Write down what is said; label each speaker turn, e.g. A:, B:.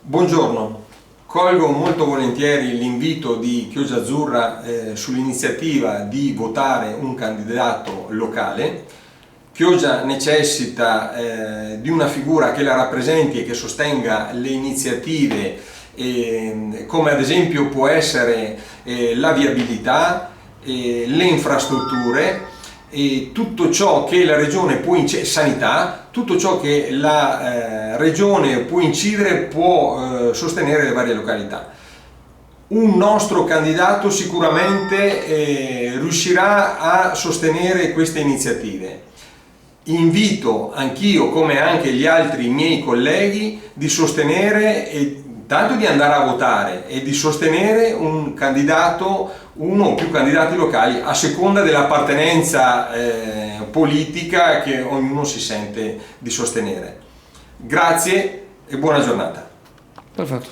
A: Buongiorno, colgo molto volentieri l'invito di Chioggia Azzurra sull'iniziativa di votare un candidato locale. Chioggia necessita di una figura che la rappresenti e che sostenga le iniziative come ad esempio può essere la viabilità, le infrastrutture e tutto ciò che la regione può sanità, tutto ciò che la regione può incidere, può sostenere le varie località. Un nostro candidato sicuramente riuscirà a sostenere queste iniziative. Invito anch'io, come anche gli altri miei colleghi, di sostenere e tanto di andare a votare e di sostenere un candidato, uno o più candidati locali, a seconda dell'appartenenza politica che ognuno si sente di sostenere. Grazie e buona giornata.
B: Perfetto.